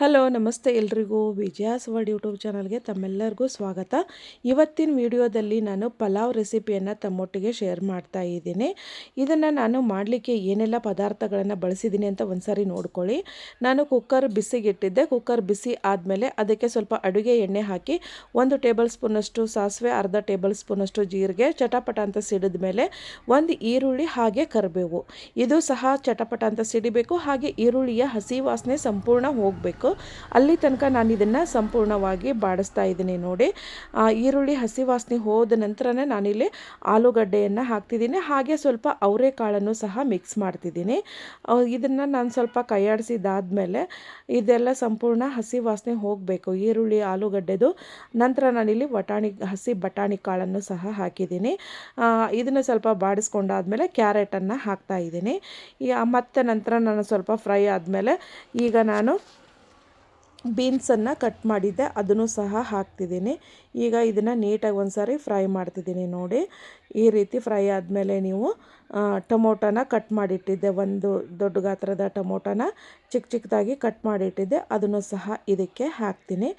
Hello ನಮಸ್ತೆ ಎಲ್ರಿಗೂ ವಿಜಯಾಸ್ world YouTube ಚಾನಲ್ಗೆ ತಮ್ಮೆಲ್ಲರಿಗೂ ಸ್ವಾಗತ. ಇವತ್ತಿನ ವಿಡಿಯೋದಲ್ಲಿ ನಾನು ಪಲಾವ್ ರೆಸಿಪಿಯನ್ನು ತಮ್ಮೊಟ್ಟಿಗೆ ಶೇರ್ ಮಾಡ್ತಾ ಇದ್ದೀನಿ. ಇದನ್ನು ನಾನು ಮಾಡಲಿಕ್ಕೆ ಏನೆಲ್ಲ ಪದಾರ್ಥಗಳನ್ನು ಬಳಸಿದ್ದೀನಿ ಅಂತ ಒಂದ್ಸಾರಿ ನೋಡ್ಕೊಳ್ಳಿ. ನಾನು ಕುಕ್ಕರ್ ಬಿಸಿಗಿಟ್ಟಿದ್ದೆ. ಕುಕ್ಕರ್ ಬಿಸಿ ಆದಮೇಲೆ ಅದಕ್ಕೆ ಸ್ವಲ್ಪ ಅಡುಗೆ ಎಣ್ಣೆ ಹಾಕಿ 1 ಟೇಬಲ್ ಸ್ಪೂನಷ್ಟು ಸಾಸಿವೆ, ಅರ್ಧ ಟೇಬಲ್ ಸ್ಪೂನಷ್ಟು ಜೀರಿಗೆ ಚಟಪಟ ಅಂತ ಸಿಡಿದ ಮೇಲೆ 1 ಈರುಳ್ಳಿ ಹಾಗೆ ಕರಿಬೇವು ಇದು ಸಹ ಚಟಪಟ ಅಂತ ಸಿಡಿಬೇಕು. ಹಾಗೆ ಈರುಳ್ಳಿಯ ಹಸಿ ವಾಸನೆ ಸಂಪೂರ್ಣ ಹೋಗಬೇಕು. ಅಲ್ಲಿ ತನಕ ನಾನು ಇದನ್ನು ಸಂಪೂರ್ಣವಾಗಿ ಬಾಡಿಸ್ತಾ ಇದ್ದೀನಿ. ನೋಡಿ, ಈರುಳ್ಳಿ ಹಸಿ ವಾಸನೆ ಹೋದ ನಂತರನೇ ನಾನಿಲ್ಲಿ ಆಲೂಗಡ್ಡೆಯನ್ನು ಹಾಕ್ತಿದ್ದೀನಿ. ಹಾಗೆ ಸ್ವಲ್ಪ ಅವರೆಕಾಳನ್ನು ಸಹ ಮಿಕ್ಸ್ ಮಾಡ್ತಿದ್ದೀನಿ. ಇದನ್ನು ನಾನು ಸ್ವಲ್ಪ ಕೈಯಾಡಿಸಿದಾದ್ಮೇಲೆ ಇದೆಲ್ಲ ಸಂಪೂರ್ಣ ಹಸಿ ವಾಸನೆ ಹೋಗಬೇಕು, ಈರುಳ್ಳಿ ಆಲೂಗಡ್ಡೆದು. ನಂತರ ನಾನಿಲ್ಲಿ ಹಸಿ ಬಟಾಣಿ ಕಾಳನ್ನು ಸಹ ಹಾಕಿದ್ದೀನಿ. ಇದನ್ನು ಸ್ವಲ್ಪ ಬಾಡಿಸ್ಕೊಂಡಾದ್ಮೇಲೆ ಕ್ಯಾರೆಟನ್ನು ಹಾಕ್ತಾ ಇದ್ದೀನಿ. ಮತ್ತು ನಂತರ ನಾನು ಸ್ವಲ್ಪ ಫ್ರೈ ಆದಮೇಲೆ ಈಗ ನಾನು ಬೀನ್ಸನ್ನು ಕಟ್ ಮಾಡಿದ್ದೆ, ಅದನ್ನು ಸಹ ಹಾಕ್ತಿದ್ದೀನಿ. ಈಗ ಇದನ್ನು ನೀಟಾಗಿ ಒಂದು ಸಾರಿ ಫ್ರೈ ಮಾಡ್ತಿದ್ದೀನಿ. ನೋಡಿ, ಈ ರೀತಿ ಫ್ರೈ ಆದಮೇಲೆ ನೀವು ಟೊಮೊಟೊನ ಕಟ್ ಮಾಡಿಟ್ಟಿದ್ದೆ, ಒಂದು ದೊಡ್ಡ ಗಾತ್ರದ ಟೊಮೊಟೊನ ಚಿಕ್ಕದಾಗಿ ಕಟ್ ಮಾಡಿಟ್ಟಿದ್ದೆ, ಅದನ್ನು ಸಹ ಇದಕ್ಕೆ ಹಾಕ್ತೀನಿ.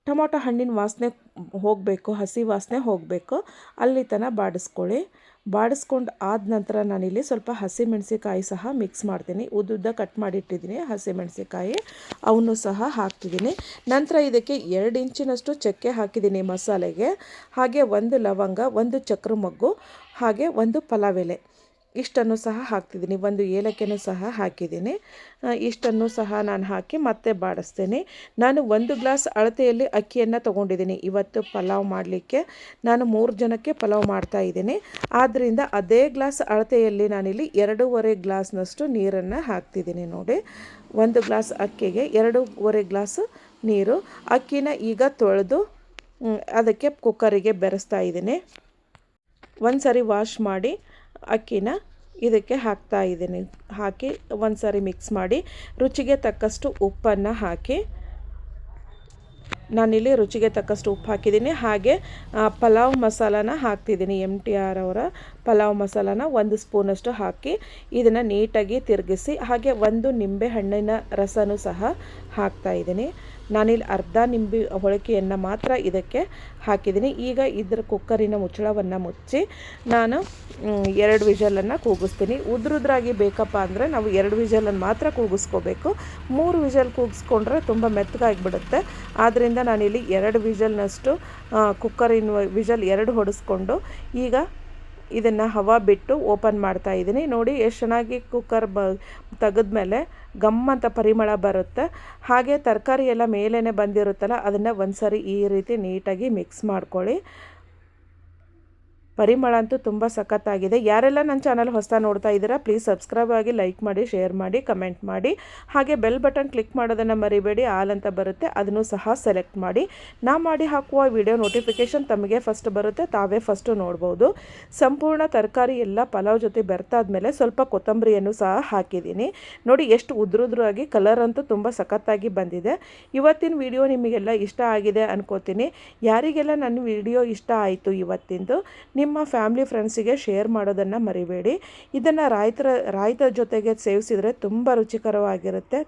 ಟೊಮೊಟೊ ಹಣ್ಣಿನ ವಾಸನೆ ಹೋಗಬೇಕು, ಹಸಿ ವಾಸನೆ ಹೋಗಬೇಕು, ಅಲ್ಲಿ ತನಕ ಬಾಡಿಸ್ಕೊಳ್ಳಿ. ಬಾಡಿಸ್ಕೊಂಡು ಆದ ನಂತರ ನಾನಿಲ್ಲಿ ಸ್ವಲ್ಪ ಹಸಿಮೆಣಸಿಕಾಯಿ ಸಹ ಮಿಕ್ಸ್ ಮಾಡ್ತೀನಿ. ಉದ್ದುದ್ದ ಕಟ್ ಮಾಡಿಟ್ಟಿದ್ದೀನಿ ಹಸಿಮೆಣಸಿಕಾಯಿ, ಅವನು ಸಹ ಹಾಕ್ತಿದ್ದೀನಿ. ನಂತರ ಇದಕ್ಕೆ 2 ಇಂಚಿನಷ್ಟು ಚಕ್ಕೆ ಹಾಕಿದ್ದೀನಿ ಮಸಾಲೆಗೆ. ಹಾಗೆ 1 ಲವಂಗ, 1 ಚಕ್ರ ಮೊಗ್ಗು, ಹಾಗೆ 1 ಪಲಾವ್ ಎಲೆ, ಇಷ್ಟನ್ನು ಸಹ ಹಾಕ್ತಿದ್ದೀನಿ. 1 ಏಲಕ್ಕಿನೂ ಸಹ ಹಾಕಿದ್ದೀನಿ. ಇಷ್ಟನ್ನು ಸಹ ನಾನು ಹಾಕಿ ಮತ್ತೆ ಬಾಡಿಸ್ತೀನಿ. ನಾನು 1 ಗ್ಲಾಸ್ ಅಳತೆಯಲ್ಲಿ ಅಕ್ಕಿಯನ್ನು ತೊಗೊಂಡಿದ್ದೀನಿ. ಇವತ್ತು ಪಲಾವ್ ಮಾಡಲಿಕ್ಕೆ ನಾನು 3 ಜನಕ್ಕೆ ಪಲಾವ್ ಮಾಡ್ತಾ ಇದ್ದೀನಿ. ಆದ್ದರಿಂದ ಅದೇ ಗ್ಲಾಸ್ ಅಳತೆಯಲ್ಲಿ ನಾನಿಲ್ಲಿ 2.5 ಗ್ಲಾಸ್ನಷ್ಟು ನೀರನ್ನು ಹಾಕ್ತಿದ್ದೀನಿ. ನೋಡಿ, 1 ಗ್ಲಾಸ್ ಅಕ್ಕಿಗೆ 2.5 ಗ್ಲಾಸ್ ನೀರು. ಅಕ್ಕಿನ ಈಗ ತೊಳೆದು ಅದಕ್ಕೆ ಕುಕ್ಕರಿಗೆ ಬೆರೆಸ್ತಾ ಇದ್ದೀನಿ. ಒಂದು ಸಾರಿ ವಾಶ್ ಮಾಡಿ ಅಕ್ಕಿನ ಇದಕ್ಕೆ ಹಾಕ್ತಾ ಇದ್ದೀನಿ. ಹಾಕಿ ಒಂದು ಸಾರಿ ಮಿಕ್ಸ್ ಮಾಡಿ ರುಚಿಗೆ ತಕ್ಕಷ್ಟು ಉಪ್ಪನ್ನು ಹಾಕಿ, ನಾನಿಲ್ಲಿ ರುಚಿಗೆ ತಕ್ಕಷ್ಟು ಉಪ್ಪು ಹಾಕಿದ್ದೀನಿ. ಹಾಗೆ ಪಲಾವ್ ಮಸಾಲಾನ ಹಾಕ್ತಿದ್ದೀನಿ. MTR ಅವರ ಪಲಾವ್ ಮಸಾಲಾನ 1 ಸ್ಪೂನಷ್ಟು ಹಾಕಿ ಇದನ್ನು ನೀಟಾಗಿ ತಿರುಗಿಸಿ, ಹಾಗೆ 1 ನಿಂಬೆ ಹಣ್ಣಿನ ರಸನೂ ಸಹ ಹಾಕ್ತಾ ಇದ್ದೀನಿ. ನಾನಿಲ್ಲಿ ಅರ್ಧ ನಿಂಬೆ ಹೊಳಕೆಯನ್ನು ಮಾತ್ರ ಇದಕ್ಕೆ ಹಾಕಿದ್ದೀನಿ. ಈಗ ಇದರ ಕುಕ್ಕರಿನ ಮುಚ್ಚಳವನ್ನು ಮುಚ್ಚಿ ನಾನು 2 ವಿಷಲನ್ನು ಕೂಗಿಸ್ತೀನಿ. ಉದ್ರುದ್ರಾಗಿ ಬೇಕಪ್ಪ ಅಂದರೆ ನಾವು 2 ವಿಷಲನ್ನು ಮಾತ್ರ ಕೂಗಿಸ್ಕೋಬೇಕು. 3 ವಿಷಲ್ ಕೂಗಿಸ್ಕೊಂಡ್ರೆ ತುಂಬ ಮೆತ್ತಗಾಗಿಬಿಡುತ್ತೆ. ಆದ್ದರಿಂದ ನಾನಿಲ್ಲಿ 2 ವಿಷಲ್ನಷ್ಟು ಕುಕ್ಕರಿನ ವಿಷಲ್ 2 ಹೊಡೆಸ್ಕೊಂಡು ಈಗ ಇದನ್ನು ಹವಾ ಬಿಟ್ಟು ಓಪನ್ ಮಾಡ್ತಾ ಇದ್ದೀನಿ. ನೋಡಿ, ಎಷ್ಟು ಚೆನ್ನಾಗಿ ಕುಕ್ಕರ್ ತೆಗೆದ್ಮೇಲೆ ಗಮ್ ಅಂತ ಪರಿಮಳ ಬರುತ್ತೆ. ಹಾಗೆ ತರಕಾರಿ ಎಲ್ಲ ಮೇಲೇ ಬಂದಿರುತ್ತಲ್ಲ, ಅದನ್ನು ಒಂದು ಸಾರಿ ಈ ರೀತಿ ನೀಟಾಗಿ ಮಿಕ್ಸ್ ಮಾಡ್ಕೊಳ್ಳಿ. ಪರಿಮಳ ಅಂತೂ ತುಂಬ ಸಖತ್ತಾಗಿದೆ. ಯಾರೆಲ್ಲ ನನ್ನ ಚಾನಲ್ ಹೊಸದಾಗಿ ನೋಡ್ತಾ ಇದ್ದೀರಾ, ಪ್ಲೀಸ್ ಸಬ್ಸ್ಕ್ರೈಬ್ ಆಗಿ, ಲೈಕ್ ಮಾಡಿ, ಶೇರ್ ಮಾಡಿ, ಕಮೆಂಟ್ ಮಾಡಿ. ಹಾಗೆ ಬೆಲ್ ಬಟನ್ ಕ್ಲಿಕ್ ಮಾಡೋದನ್ನು ಮರಿಬೇಡಿ. ಆಲ್ ಅಂತ ಬರುತ್ತೆ, ಅದನ್ನು ಸಹ ಸೆಲೆಕ್ಟ್ ಮಾಡಿ. ನಾ ಮಾಡಿ ಹಾಕುವ ವಿಡಿಯೋ ನೋಟಿಫಿಕೇಷನ್ ತಮಗೆ ಫಸ್ಟ್ ಬರುತ್ತೆ, ತಾವೇ ಫಸ್ಟು ನೋಡ್ಬೋದು. ಸಂಪೂರ್ಣ ತರಕಾರಿ ಎಲ್ಲ ಪಲಾವ್ ಜೊತೆ ಬೆರ್ತಾದ್ಮೇಲೆ ಸ್ವಲ್ಪ ಕೊತ್ತಂಬರಿಯನ್ನು ಸಹ ಹಾಕಿದ್ದೀನಿ. ನೋಡಿ, ಎಷ್ಟು ಉದ್ರುದ್ರಾಗಿ ಕಲರ್ ಅಂತೂ ತುಂಬ ಸಖತ್ತಾಗಿ ಬಂದಿದೆ. ಇವತ್ತಿನ ವಿಡಿಯೋ ನಿಮಗೆಲ್ಲ ಇಷ್ಟ ಆಗಿದೆ ಅನ್ಕೋತೀನಿ. ಯಾರಿಗೆಲ್ಲ ನನ್ನ ವಿಡಿಯೋ ಇಷ್ಟ ಆಯಿತು ಇವತ್ತಿಂದು, ನಿಮ್ಮ ಫ್ಯಾಮಿಲಿ ಫ್ರೆಂಡ್ಸಿಗೆ ಶೇರ್ ಮಾಡೋದನ್ನು ಮರಿಬೇಡಿ. ಇದನ್ನು ರಾಯ್ತ ಜೊತೆಗೆ ಸೇವಿಸಿದರೆ ತುಂಬ ರುಚಿಕರವಾಗಿರುತ್ತೆ.